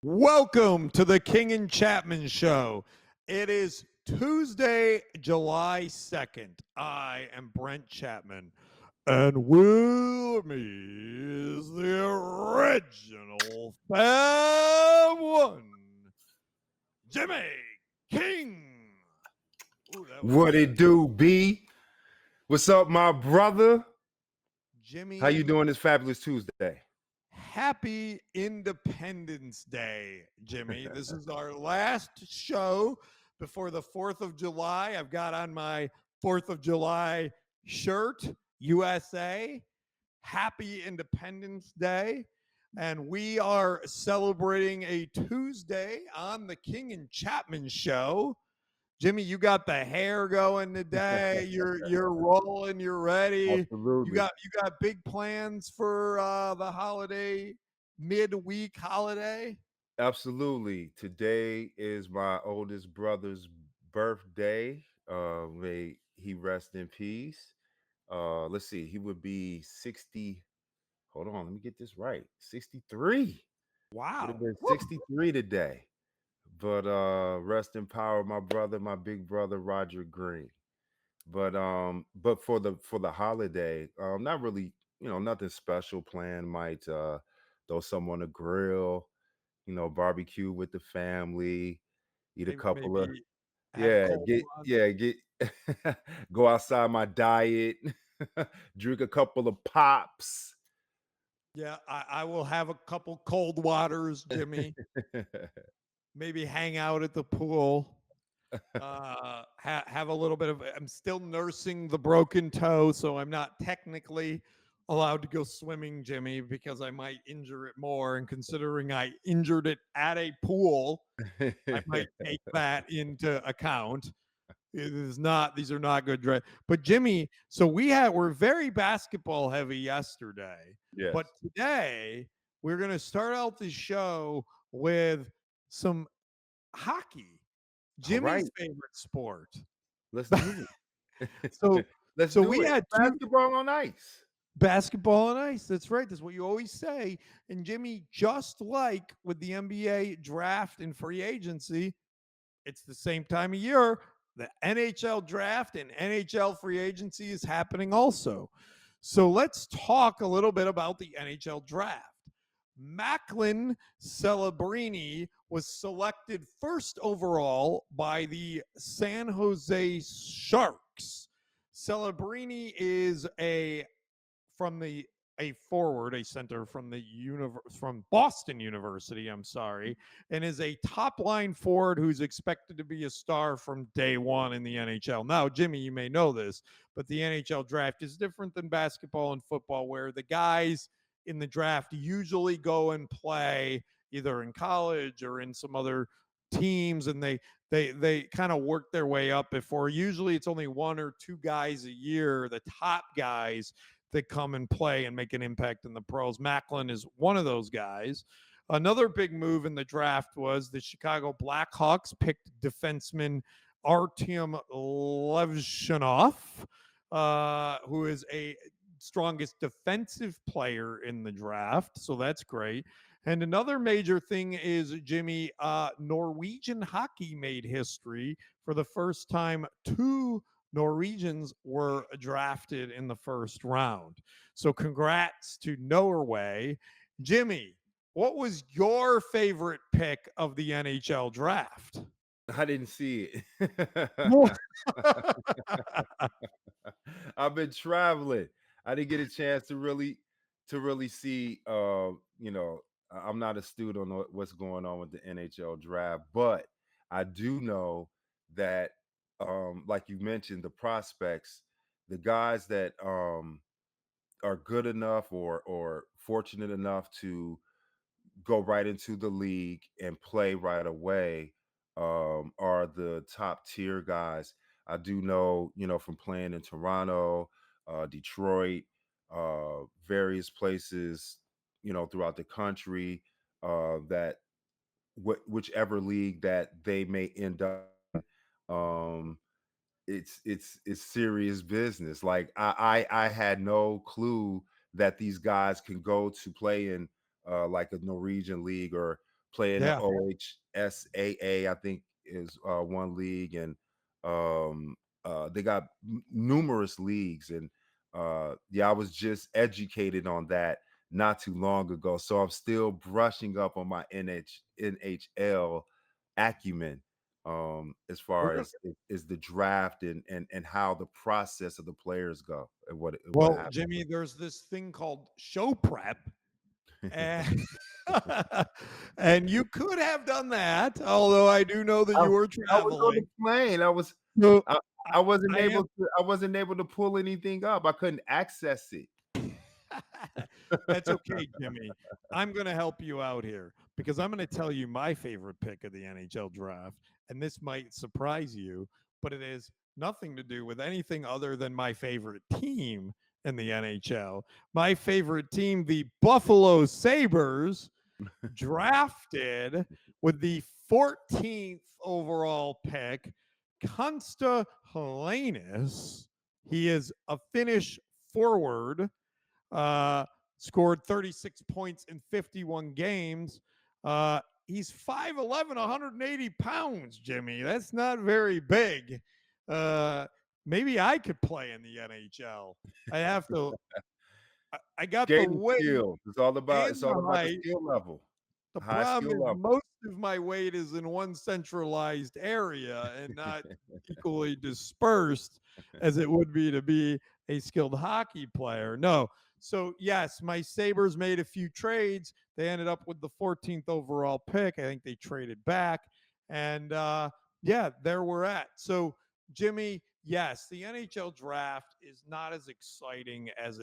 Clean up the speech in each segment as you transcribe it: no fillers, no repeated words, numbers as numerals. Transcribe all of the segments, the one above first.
Welcome to the King and Chapman Show. It is Tuesday, July 2nd. I am Brent Chapman, and with me is the original Fab One, Jimmy King. Ooh, What it do, B? What's up, my brother? Jimmy, How you doing this fabulous Tuesday? happy Independence Day, Jimmy. This is our last show before the 4th of July. I've got on my 4th of July shirt, USA. Happy Independence Day. And we are celebrating a Tuesday on the King and Chapman Show. Jimmy, you got the hair going today. You're rolling. You're ready. Absolutely. You got big plans for the holiday, midweek holiday. Absolutely. Today is my oldest brother's birthday. May he rest in peace. Let's see. He would be 60. Hold on, let me get this right. 63. Would have Wow. been 63 today. But rest in power, my brother, my big brother Roger Green. But for the holiday, not really, nothing special planned. Might throw some on the grill, barbecue with the family, eat a couple of Maybe have a cold one. get go outside my diet, drink a couple of pops. Yeah, I will have a couple cold waters, Jimmy. Maybe hang out at the pool. Have a little bit of. I'm still nursing the broken toe, so I'm not technically allowed to go swimming, Jimmy, because I might injure it more. And considering I injured it at a pool, I might take that into account. It is not; these are not good. But Jimmy, so we're very basketball heavy yesterday, Yes. but today we're going to start out the show with some hockey. Jimmy's right. favorite sport. Let's do it. So Let's so do we it. had Basketball on ice. basketball and ice. That's right. That's what you always say. And Jimmy, just like with the NBA draft and free agency, it's the same time of year. The NHL draft and NHL free agency is happening also. So let's talk a little bit about the NHL draft. Macklin Celebrini was selected first overall by the San Jose Sharks. Celebrini is a forward, a center from from Boston University, and is a top line forward who's expected to be a star from day one in the NHL. Now, Jimmy, you may know this, but the NHL draft is different than basketball and football, where the guys in the draft usually go and play either in college or in some other teams, and they kind of work their way up before. Usually it's only one or two guys a year, the top guys, that come and play and make an impact in the pros. Macklin is one of those guys. Another big move in the draft was the Chicago Blackhawks picked defenseman Artem Levshunov, who is a strongest defensive player in the draft. So that's great. And another major thing is, Jimmy, Norwegian hockey made history. For the first time, two Norwegians were drafted in the first round. So congrats to Norway. Jimmy, what was your favorite pick of the NHL draft? I didn't see it. I've been traveling. I didn't get a chance to really see. I'm not astute on what's going on with the NHL draft, but I do know that, like you mentioned, the prospects, the guys that are good enough or fortunate enough to go right into the league and play right away, are the top tier guys. I do know, from playing in Toronto, Detroit, various places, throughout the country, that whichever league that they may end up in, um, it's serious business. Like I had no clue that these guys can go to play in like a Norwegian league or play in the Yeah. OHSAA, I think is one league, and they got numerous leagues, and yeah, I was just educated on that not too long ago, so I'm still brushing up on my NHL acumen, as We're far gonna, as the draft and how the process of the players go and what well, happens. Jimmy, there's this thing called show prep, and and you could have done that, although I do know that I, you were I was on the traveling. plane. So I, I, I wasn't I am. able to I wasn't able to pull anything up. I couldn't access it. That's okay, Jimmy. I'm going to help you out here because I'm going to tell you my favorite pick of the NHL draft. And this might surprise you, but it is nothing to do with anything other than my favorite team in the NHL. My favorite team, the Buffalo Sabres, drafted with the 14th overall pick, Consta Helenis. He is a Finnish forward, uh, scored 36 points in 51 games. He's 5'11, 180 pounds, Jimmy. That's not very big. Maybe I could play in the NHL. I have to, I got the Skating weight skills. It's and all the about the height. skill level, The high problem skill is level. most of my weight is in one centralized area and not equally dispersed as it would be to be a skilled hockey player. No. So, yes, my Sabres made a few trades. They ended up with the 14th overall pick. I think they traded back. And yeah, there we're at. So, Jimmy, yes, the NHL draft is not as exciting as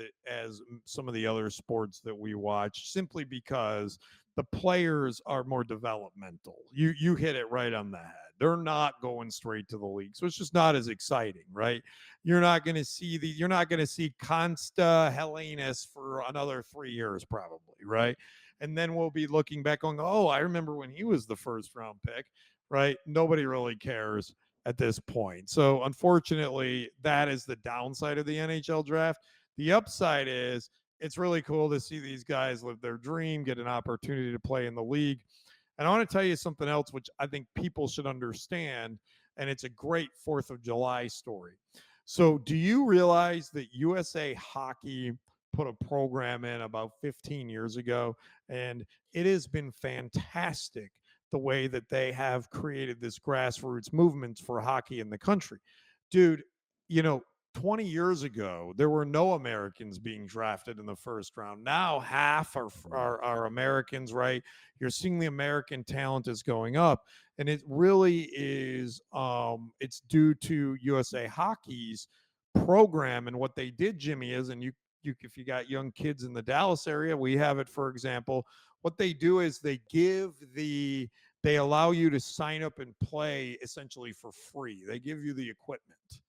some of the other sports that we watch simply because the players are more developmental. You hit it right on the head. They're not going straight to the league, so it's just not as exciting, right? You're not going to see Consta Helenis for another 3 years probably, right? And then we'll be looking back going, oh, I remember when he was the first round pick, right? Nobody really cares at this point. So unfortunately, that is the downside of the NHL draft. The upside is it's really cool to see these guys live their dream, get an opportunity to play in the league. And I want to tell you something else, which I think people should understand. And it's a great 4th of July story. So, do you realize that USA Hockey put a program in about 15 years ago? And it has been fantastic the way that they have created this grassroots movement for hockey in the country. Dude, you know, 20 years ago, there were no Americans being drafted in the first round. Now half are Americans, right? You're seeing the American talent is going up. And it really is it's due to USA Hockey's program. And what they did, Jimmy, is, and you if you got young kids in the Dallas area, we have it, for example. What they do is they allow you to sign up and play essentially for free. They give you the equipment,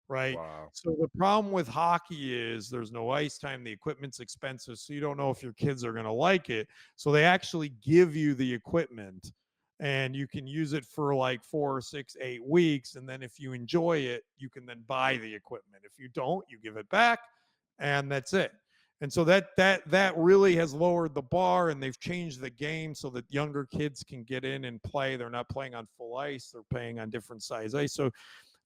right? Wow. So the problem with hockey is there's no ice time, the equipment's expensive, so you don't know if your kids are going to like it. So they actually give you the equipment and you can use it for like 4, 6, 8 weeks. And then if you enjoy it, you can then buy the equipment. If you don't, you give it back and that's it. And so that really has lowered the bar, and they've changed the game so that younger kids can get in and play. They're not playing on full ice; they're playing on different size ice. So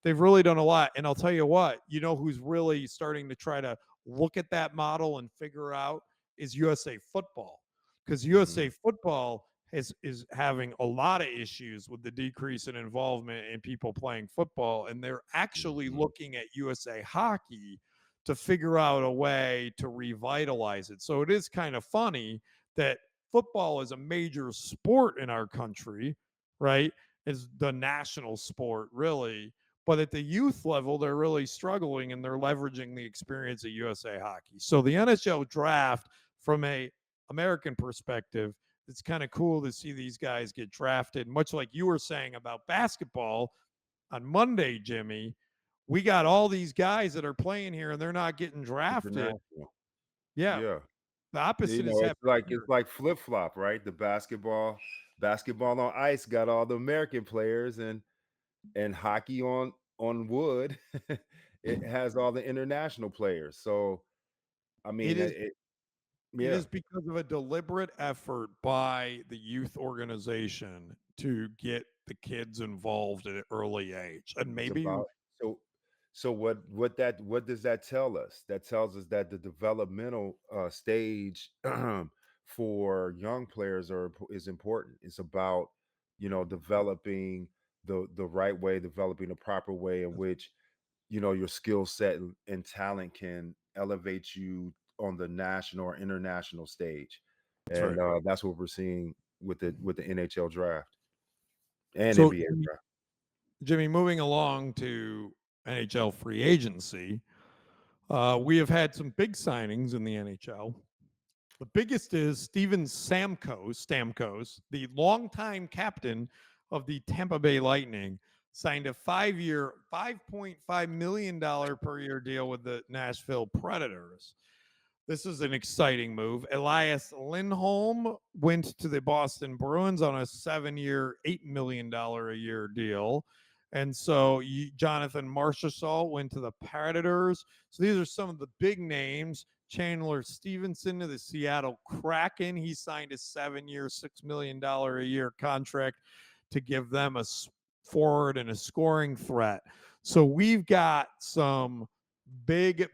they've really done a lot. And I'll tell you what, who's really starting to try to look at that model and figure out is USA Football, because Hmm. USA Football is having a lot of issues with the decrease in involvement in people playing football, and they're actually Hmm. looking at USA Hockey to figure out a way to revitalize it. So it is kind of funny that football is a major sport in our country, right? Is the national sport, really. But at the youth level, they're really struggling and they're leveraging the experience of USA Hockey. So the NHL draft, from a American perspective, it's kind of cool to see these guys get drafted. Much like you were saying about basketball on Monday, Jimmy, we got all these guys that are playing here and they're not getting drafted. International. Yeah, Yeah. the You opposite is know, it's happening like here. flip flop, right? The basketball on ice got all the American players, and hockey on wood, it has all the international players. So I It mean, is it yeah, is because of a deliberate effort by the youth organization to get the kids involved at an early age. And it's maybe about so what does that tell us? That tells us that the developmental stage for young players is important. It's about, developing the right way, developing the proper way in which, your skill set and talent can elevate you on the national or international stage. that's And right. that's what we're seeing with the NHL draft and So NBA draft. Jimmy, moving along to NHL free agency, we have had some big signings in the NHL. The biggest is Steven Stamkos, the longtime captain of the Tampa Bay Lightning, signed a 5-year, $5.5 million per year deal with the Nashville Predators. This is an exciting move. Elias Lindholm went to the Boston Bruins on a 7-year, $8 million a year deal. And so Jonathan Marchessault went to the Predators. So these are some of the big names. Chandler Stevenson to the Seattle Kraken. He signed a 7-year, $6 million a year contract to give them a forward and a scoring threat. So we've got some big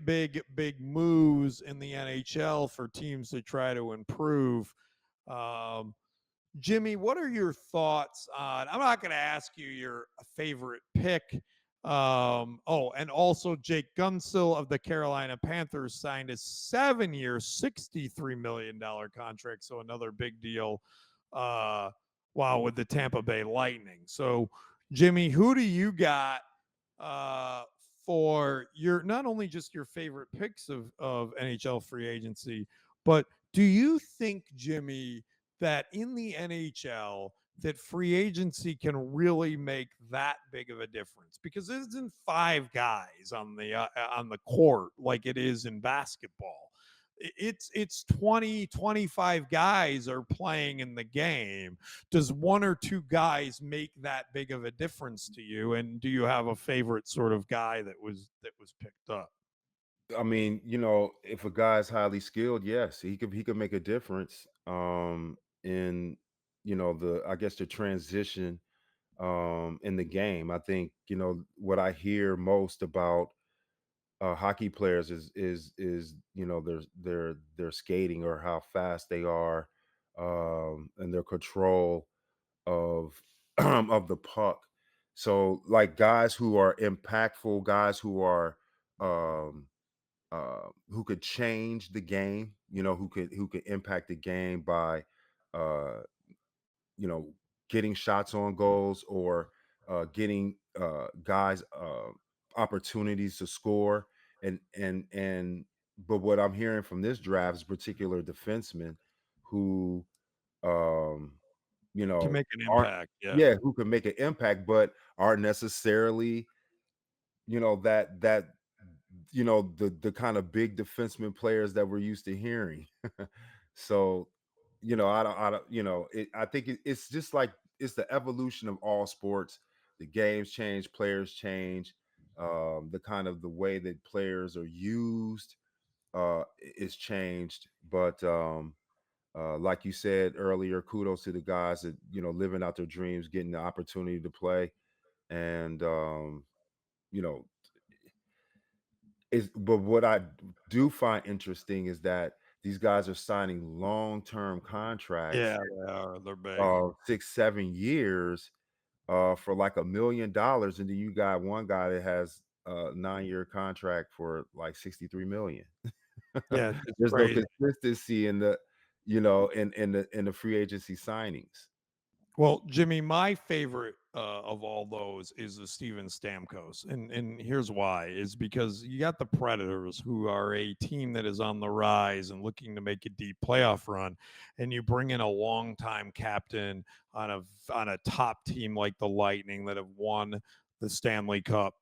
moves in the NHL for teams to try to improve. Um, Jimmy, what are your thoughts on? I'm not going to ask you your favorite pick. And also Jake Gunsill of the Carolina Panthers signed a 7-year, $63 million contract. So another big deal. Wow, with the Tampa Bay Lightning. So, Jimmy, who do you got uh, for your not only just your favorite picks of NHL free agency, but do you think, Jimmy, that in the NHL that free agency can really make that big of a difference? Because it isn't five guys on the court like it is in basketball. It's 20 25 guys are playing in the game. Does one or two guys make that big of a difference to you? And do you have a favorite sort of guy that was picked up? I mean, if a guy's highly skilled, yes, he could make a difference in the I guess the transition in the game. I think, what I hear most about hockey players is their skating or how fast they are, and their control of of the puck. So like guys who are impactful, guys um who could change the game, who could impact the game by uh you know getting shots on goals, or getting guys opportunities to score. And but what I'm hearing from this draft is particular defensemen who um you Can know make an aren't, impact. Yeah. yeah, who can make an impact but aren't necessarily, that the kind of big defenseman players that we're used to hearing. So, I don't, I think it's just like it's the evolution of all sports. The games change, players change, the kind of the way that players are used is changed. But like you said earlier, kudos to the guys that living out their dreams, getting the opportunity to play. And you know but what I do find interesting is that these guys are signing long-term contracts, Yeah, they are. They're big. 6, 7 years, for like $1 million, and then you got one guy that has a 9-year contract for like 63 million. Yeah, it's There's no crazy. consistency in the free agency signings. Well, Jimmy, my favorite of all those is the Steven Stamkos, and here's why: is because you got the Predators, who are a team that is on the rise and looking to make a deep playoff run, and you bring in a longtime captain on a top team like the Lightning that have won the Stanley Cup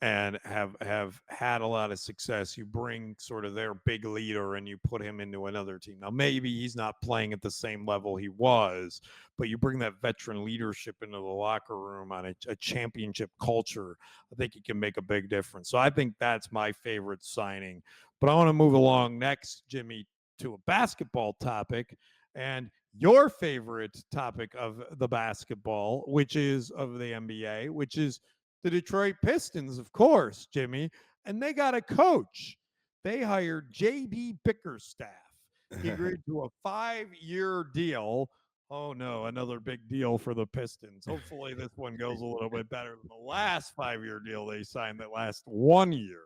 and have had a lot of success. You bring sort of their big leader and you put him into another team. Now maybe he's not playing at the same level he was, but you bring that veteran leadership into the locker room on a championship culture. I think he can make a big difference. So I think that's my favorite signing. But I want to move along next, Jimmy, to a basketball topic and your favorite topic of the basketball, which is of the NBA, which is the Detroit Pistons, of course, Jimmy, and they got a coach. They hired JB Bickerstaff. He agreed to a 5-year deal. Oh no, another big deal for the Pistons. Hopefully, this one goes a little bit better than the last 5-year deal they signed that last 1 year.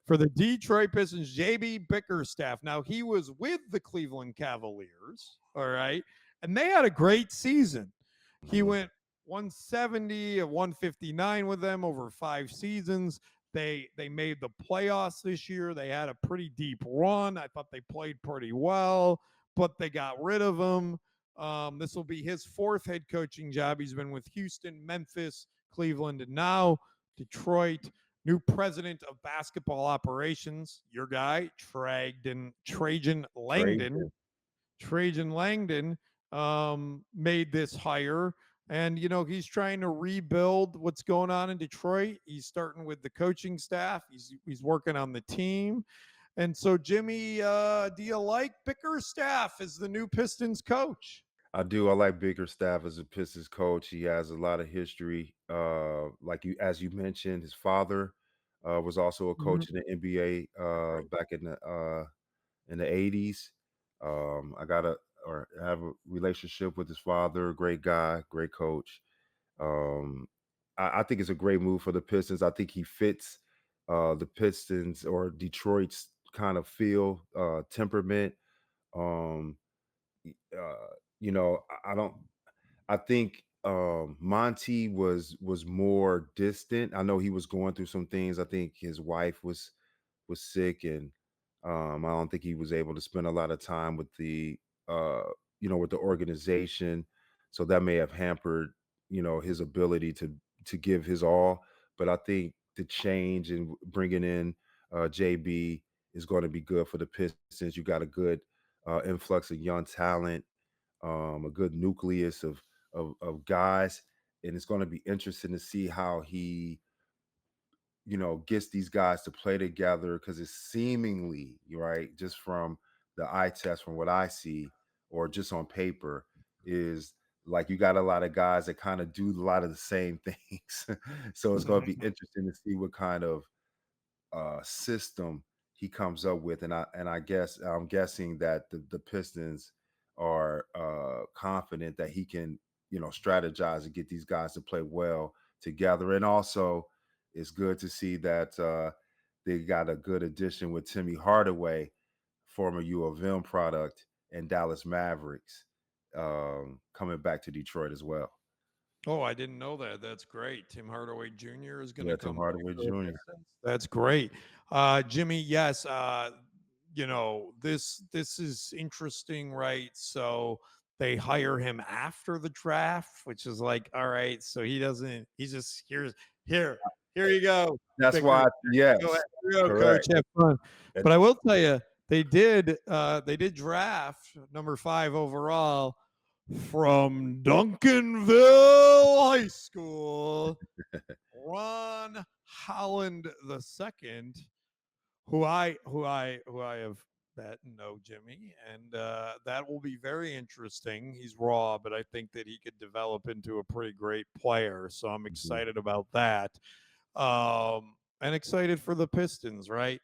For the Detroit Pistons, JB Bickerstaff. Now, he was with the Cleveland Cavaliers, all right, and they had a great season. He went 170 of 159 with them over 5 seasons. They made the playoffs this year. They had a pretty deep run. I thought they played pretty well, but they got rid of him. This will be his fourth head coaching job. He's been with Houston, Memphis, Cleveland, and now Detroit. New president of basketball operations, your guy, Trajan Langdon. Trajan Langdon made this hire. And, he's trying to rebuild what's going on in Detroit. He's starting with the coaching staff. He's working on the team. And so, Jimmy, do you like Bickerstaff as the new Pistons coach? I do. I like Bickerstaff as a Pistons coach. He has a lot of history. As you mentioned, his father was also a Mhm. coach in the NBA back in the 80s. I got a or have a relationship with his father. Great guy, great coach. Um, I think it's a great move for the Pistons. I think he fits the Pistons or Detroit's kind of feel, temperament. Um, uh, I don't. I think Monty was more distant. I know he was going through some things. I think his wife was sick, and I don't think he was able to spend a lot of time with uh, with the organization. So that may have hampered, his ability to give his all. But I think the change and bringing in JB is going to be good for the Pistons. You got a good influx of young talent, a good nucleus of guys, and it's going to be interesting to see how he gets these guys to play together because it's seemingly right just from the eye test, from what I see, or just on paper, is like you got a lot of guys that kind of do a lot of the same things. So it's going to be interesting to see what kind of system he comes up with, and I guess I'm guessing that the Pistons are confident that he can strategize and get these guys to play well together, and also it's good to see that they got a good addition with Timmy Hardaway, former U of M product and Dallas Mavericks, coming back to Detroit as well. Oh, I didn't know that. That's great. Tim Hardaway Jr. is going to Yeah, Tim come back Hardaway to the Jr. Pistons. That's great. Jimmy, yes, this is interesting, right? So they hire him after the draft, which is like, all right, so he doesn't, he's just here, here you go. That's Bickerstaff. why, Go yes, ahead. Here you go, coach. correct. Have fun. And But I will tell you, they did draft number 5 overall from Duncanville High School, Ron Holland II, who I have met and know, Jimmy, and that will be very interesting. He's raw, but I think that he could develop into a pretty great player. So I'm Mhm. excited about that. And excited for the Pistons, right?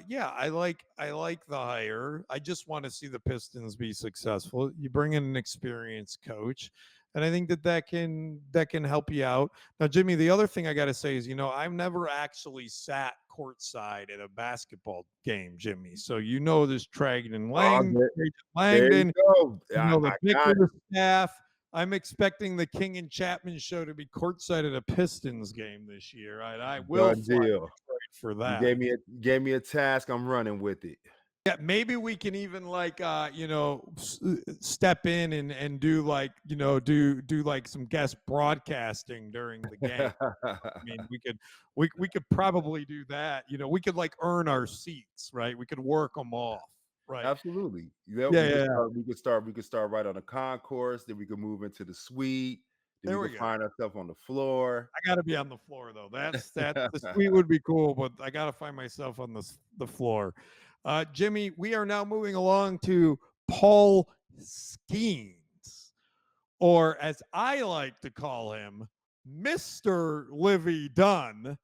Yeah, I like the hire. I just want to see the Pistons be successful. You bring in an experienced coach, and I think that can help you out. Now, Jimmy, the other thing I got to say is, I've never actually sat courtside at a basketball game, Jimmy. So this Oh, there you Langdon, go. the I got Vickers staff. I'm expecting the King and Chapman show to be courtside at a Pistons game this year. I will done fly to deal. Detroit for You that. gave me a task. I'm running with it. Yeah, maybe we can even like step in and do like do like some guest broadcasting during the game. I mean, we could probably do that. We could like earn our seats, right? We could work them off, right? Absolutely. Yeah, Yeah, we yeah, could yeah. start. We could start right on the concourse. Then we could move into the suite. Then we There could we go. find ourselves on the floor. I got to be on the floor though. That's the suite would be cool, but I got to find myself on the floor. Jimmy, we are now moving along to Paul Skenes, or as I like to call him, Mr. Livy Dunn.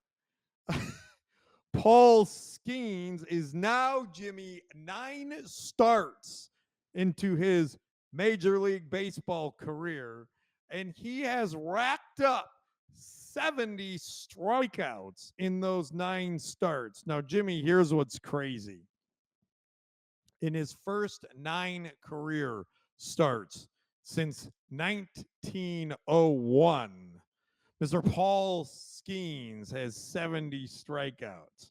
Paul Skenes is now, Jimmy, 9 starts into his Major League Baseball career, and he has racked up 70 strikeouts in those 9 starts. Now, Jimmy, here's what's crazy. In his first 9 career starts since 1901, Mr. Paul Skenes has 70 strikeouts.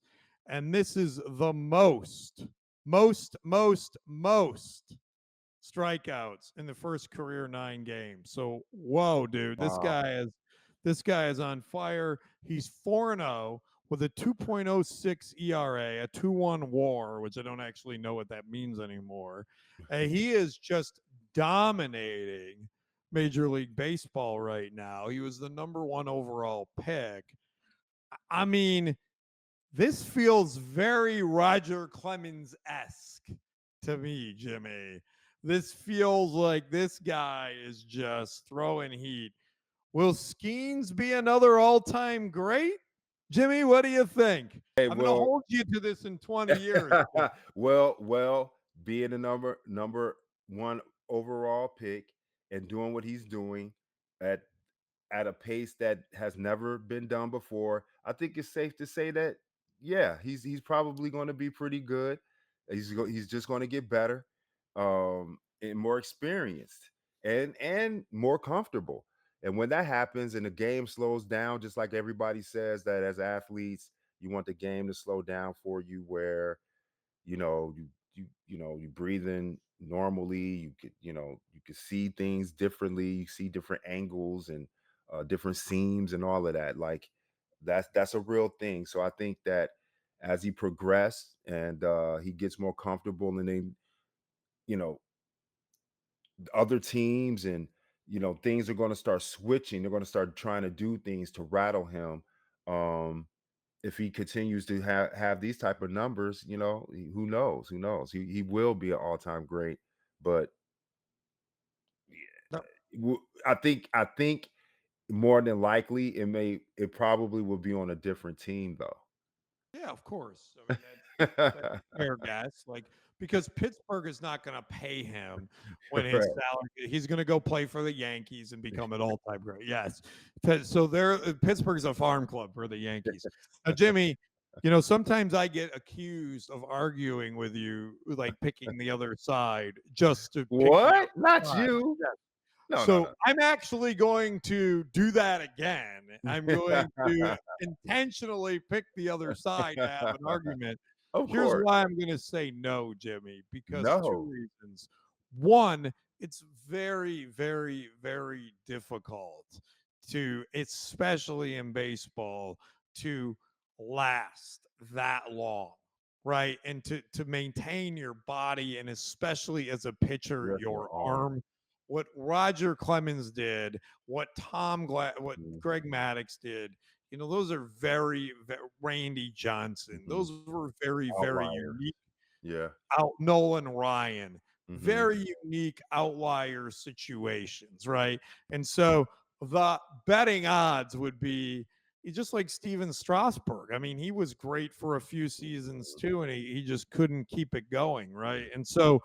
And this is the most strikeouts in the first career 9 games. So, whoa, dude, Wow. this guy is on fire. He's 4-0 with a 2.06 ERA, a 2-1 WAR, which I don't actually know what that means anymore. He is just dominating Major League Baseball right now. He was the number 1 overall pick. I mean, this feels very Roger Clemens esque to me, Jimmy. This feels like this guy is just throwing heat. Will Skeens be another all time great? Jimmy, what do you think? Hey, I'm going to well, hold you to this in 20 years. well, being the number one overall pick and doing what he's doing at at a pace that has never been done before, I think it's safe to say that yeah, he's probably going to be pretty good. He's just going to get better, and more experienced and more comfortable. And when that happens and the game slows down, just like everybody says that as athletes, you want the game to slow down for you, where you breathe in normally, you could see things differently, you see different angles and different seams and all of that. Like that's a real thing. So I think that as he progressed and he gets more comfortable, and then you know other teams and things are going to start switching, they're going to start trying to do things to rattle him. If he continues to have these type of numbers, who knows? Who knows? He will be an all time great. But No, I think more than likely it probably will be on a different team though. yeah, of course. I mean, that's fair guess. Like, because Pittsburgh is not going to pay him when his Right. salary. He's going to go play for the Yankees and become an all-time great. Yes. So there, Pittsburgh's a farm club for the Yankees. Now, Jimmy, sometimes I get accused of arguing with you, like picking the other side just to pick the What? other Not side. you. Yes. No, no, So no. I'm actually going to do that again. I'm going to intentionally pick the other side to have an argument. Of Here's course. why I'm going to say no, Jimmy, because two No. reasons. One, it's very, very, very difficult to, especially in baseball, to last that long, right? And to maintain your body, and especially as a pitcher, Yes, your your arm. arm. What Roger Clemens did, what what Mhm. Greg Maddux did, those are very Randy Johnson. Mhm. Those were very, very Outliers. unique Yeah. out Nolan Ryan, Mhm. very unique outlier situations, right? And so the betting odds would be just like Steven Strasburg. I mean, he was great for a few seasons too, and he just couldn't keep it going, right? And so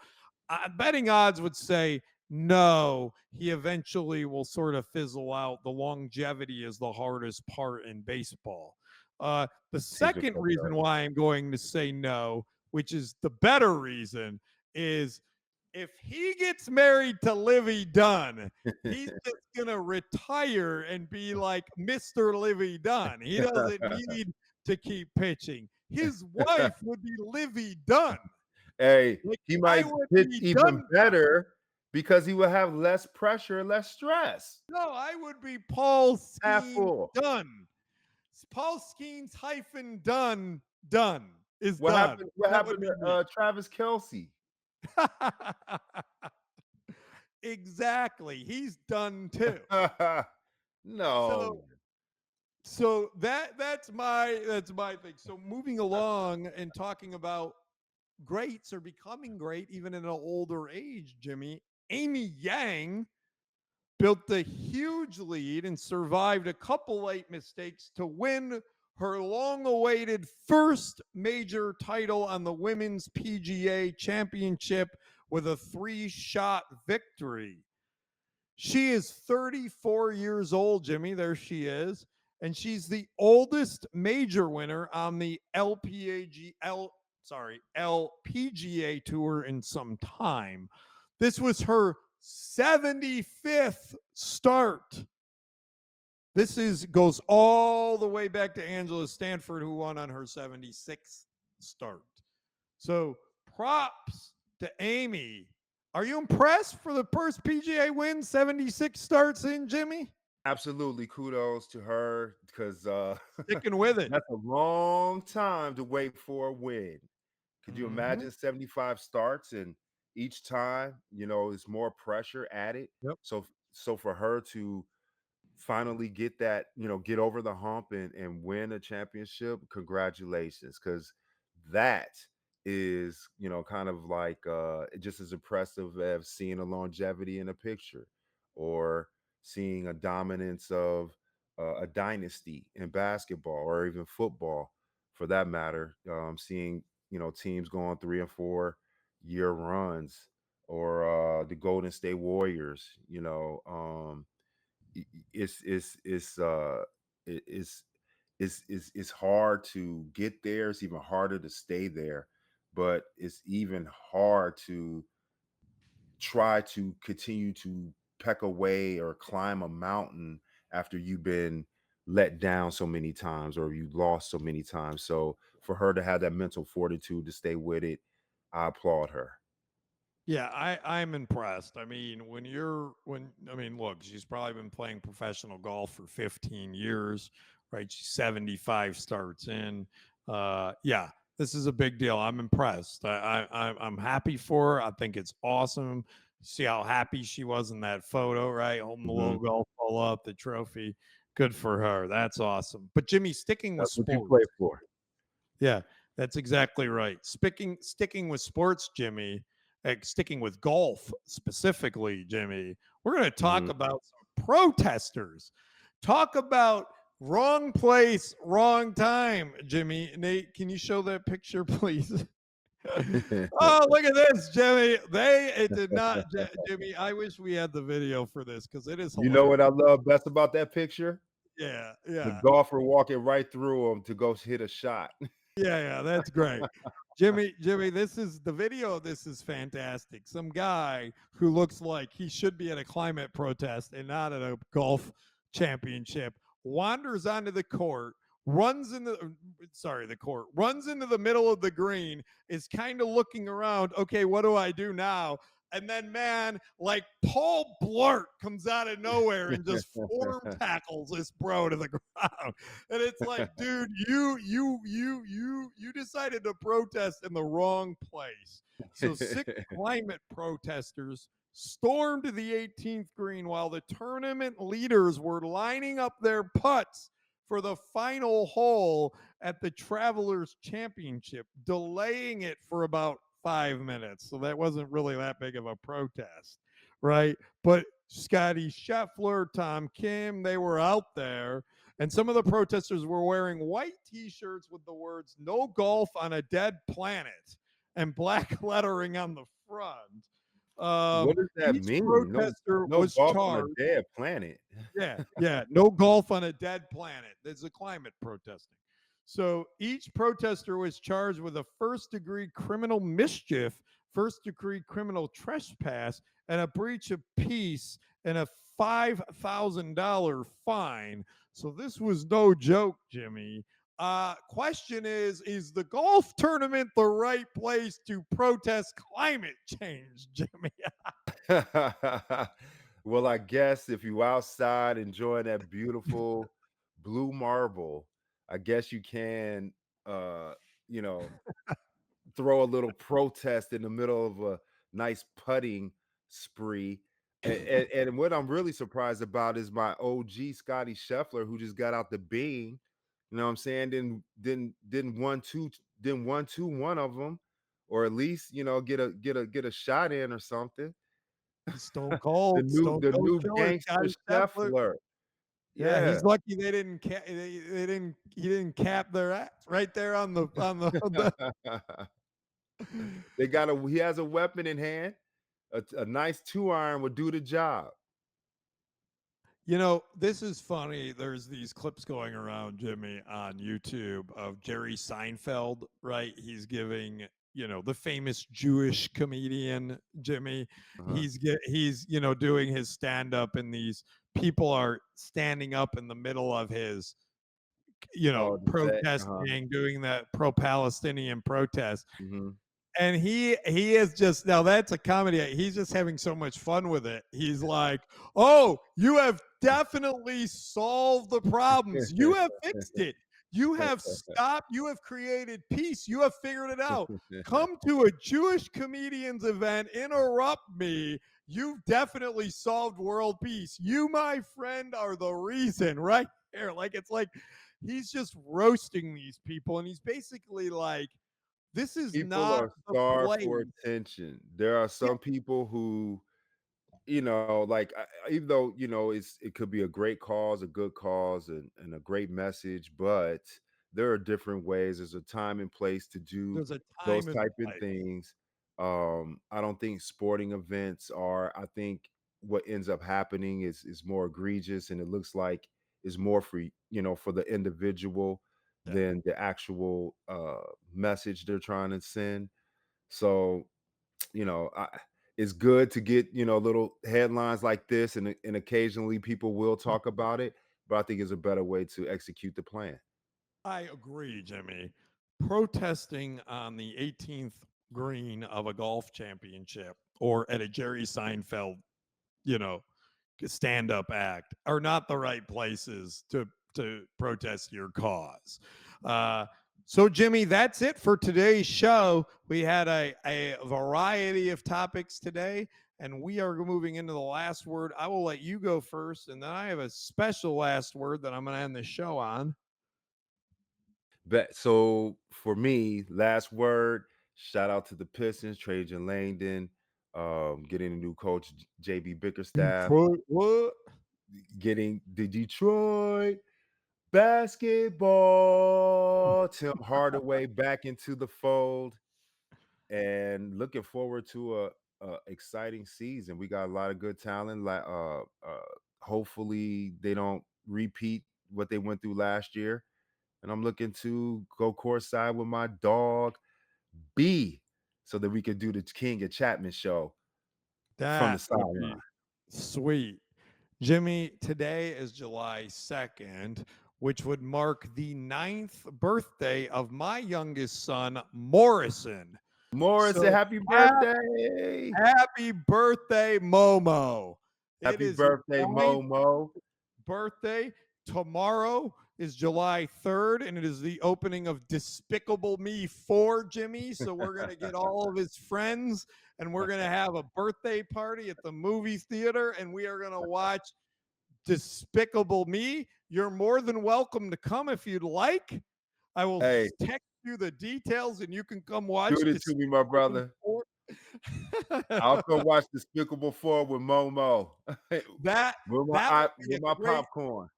betting odds would say no, he eventually will sort of fizzle out. The longevity is the hardest part in baseball. The Teams are second fucked reason up. why I'm going to say no, which is the better reason, is if he gets married to Livy Dunn, he's just gonna retire and be like Mr. Livy Dunn. He doesn't need to keep pitching. His wife would be Livy Dunn. Hey, Like, he I might would pitch be even done. better because he will have less pressure, less stress. No, I would be Paul Half Skeens full. done. Paul Skeens hyphen done is What done. happened? What That would happened be me. to Travis Kelsey? Exactly. He's done too. No. So so that's my thing. So moving along and talking about greats or becoming great even in an older age, Jimmy, Amy Yang built a huge lead and survived a couple late mistakes to win her long awaited first major title on the Women's PGA Championship with a 3-shot victory. She is 34 years old, Jimmy. There she is. And she's the oldest major winner on the LPGA tour in some time. This was her 75th start. This goes all the way back to Angela Stanford, who won on her 76th start. So props to Amy. Are you impressed for the first PGA win, 76 starts in, Jimmy? Absolutely, kudos to her because Sticking with it. that's a long time to wait for a win. Could you Mm-hmm. imagine 75 starts and each time, there's more pressure added. Yep. So for her to finally get that, get over the hump and win a championship, congratulations. Cause that is, kind of like just as impressive as seeing a longevity in a picture or seeing a dominance of a dynasty in basketball or even football for that matter. Seeing, teams going 3 and 4 year runs or the Golden State Warriors, it's it- it's hard to get there. It's even harder to stay there, but it's even hard to try to continue to peck away or climb a mountain after you've been let down so many times or you lost so many times. So for her to have that mental fortitude to stay with it, I applaud her. Yeah, I'm impressed. I mean, look, she's probably been playing professional golf for 15 years, right? She's 75 starts in. Yeah, this is a big deal. I'm impressed. I'm happy for her. I think it's awesome. See how happy she was in that photo, right? Holding the Mhm. little golf ball up, the trophy. Good for her. That's awesome. But Jimmy, sticking with That's what you play sports. for. Yeah, that's exactly right. Sticking with sports, Jimmy, sticking with golf specifically, Jimmy, we're going to talk Mhm. about some protesters. Talk about wrong place, wrong time, Jimmy. Nate, can you show that picture, please? Oh, look at this, Jimmy. It did not, Jimmy. I wish we had the video for this because it is You know what hilarious. I love best about that picture? Yeah, The yeah. golfer walking right through him to go hit a shot. Yeah, that's great. Jimmy, this is the video of this is fantastic. Some guy who looks like he should be at a climate protest and not at a golf championship wanders onto the court, runs into runs into the middle of the green, is kind of looking around, okay, what do I do now? And then, man, like Paul Blart comes out of nowhere and just form tackles this bro to the ground. And it's like, dude, you decided to protest in the wrong place. So 6 climate protesters stormed the 18th green while the tournament leaders were lining up their putts for the final hole at the Travelers Championship, delaying it for about 5 minutes. So that wasn't really that big of a protest, right? But Scotty Scheffler, Tom Kim, they were out there, and some of the protesters were wearing white t-shirts with the words "No golf on a dead planet" and black lettering on the front. What does that Each mean? No, protester no was golf on a charged. dead planet. Yeah, no golf on a dead planet. There's a climate protesting. So each protester was charged with a first-degree criminal mischief, first-degree criminal trespass, and a breach of peace, and a $5,000 fine. So this was no joke, Jimmy. Question is the golf tournament the right place to protest climate change, Jimmy? Well, I guess if you outside enjoying that beautiful blue marble, I guess you can, uh, you know, throw a little protest in the middle of a nice putting spree. And what I'm really surprised about is my OG Scotty Scheffler, who just got out the bean. You know what I'm saying? Didn't one two didn't one two one of them, or at least get a shot in or something. Stone The Cold, new Stone the Cold new Killer, gangster Scotty Scheffler. Scheffler. Yeah, Yeah. he's lucky they didn't they didn't he didn't cap their ass right there on the He has a weapon in hand. A nice 2-iron would do the job. You know, this is funny. There's these clips going around, Jimmy, on YouTube of Jerry Seinfeld, right? He's giving, the famous Jewish comedian, Jimmy. Uh-huh. He's, doing his stand up, and these people are standing up in the middle of his, Oh, the set. Uh-huh. protesting, doing that pro-Palestinian protest. Mhm. And he is just, now that's a comedy. He's just having so much fun with it. He's like, "Oh, you have definitely solved the problems. You have fixed it. You have stopped. You have created peace. You have figured it out. Come to a Jewish comedian's event, interrupt me. You've definitely solved world peace. You, my friend, are the reason." Right here, like it's like he's just roasting these people, and he's basically like, this is People not are the starved place. for attention. There are Yeah, some people who, like, even though, it could be a great cause, a good cause, and a great message, but there are different ways. There's a time and place to do there's a those time and type of place. things. I don't think sporting events are. I think what ends up happening is more egregious, and it looks like is more for the individual Yeah. than the actual message they're trying to send. So, it's good to get little headlines like this, and occasionally people will talk about it, but I think it's a better way to execute the plan. I agree, Jimmy. Protesting on the 18th green of a golf championship or at a Jerry Seinfeld, you know, stand up act are not the right places to protest your cause. Uh, so, Jimmy, that's it for today's show. We had a variety of topics today, and we are moving into the last word. I will let you go first, and then I have a special last word that I'm going to end the show on. But so for me, last word, shout out to the Pistons, Trajan Langdon, getting a new coach, JB Bickerstaff, Detroit, what? getting the Detroit basketball, Tim Hardaway back into the fold, and looking forward to a exciting season. We got a lot of good talent. Like, hopefully they don't repeat what they went through last year. And I'm looking to go courtside with my dog B, so that we could do the King and Chapman show from the That would sideline. be sweet. Jimmy, today is July 2nd, which would mark the ninth birthday of my youngest son, Morrison. Morrison, So happy ha- birthday! happy birthday, Momo. It Happy is his birthday, ninth Momo. birthday. Tomorrow is July 3rd, and it is the opening of Despicable Me 4, Jimmy. So we're going to get all of his friends, and we're going to have a birthday party at the movie theater, and we are going to watch Despicable Me. You're more than welcome to come if you'd like. I will Hey, text you the details, and you can come shoot watch it to me, my Despicable Me brother. 4. I'll come watch Despicable 4 with Momo. that with my that would be with a my great popcorn.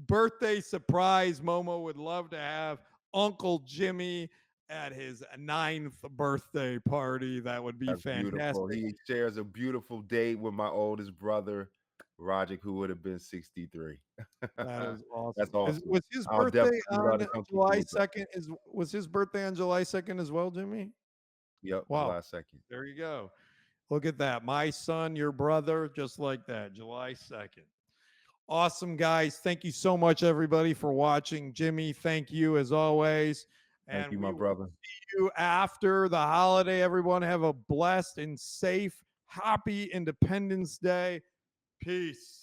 birthday surprise. Momo would love to have Uncle Jimmy at his ninth birthday party. That would be That's beautiful. fantastic. He shares a beautiful date with my oldest brother, Roger, who would have been 63. That is That's awesome. awesome. Was his I'll birthday definitely love to on come kick it July with y'all. 2nd? Was his birthday on July 2nd as well, Jimmy? Yep, Wow. July 2nd. There you go. Look at that. My son, your brother, just like that. July 2nd. Awesome, guys. Thank you so much, everybody, for watching. Jimmy, thank you as always. Thank And you, we my will brother. see you after the holiday. Everyone have a blessed and safe, happy Independence Day. Peace.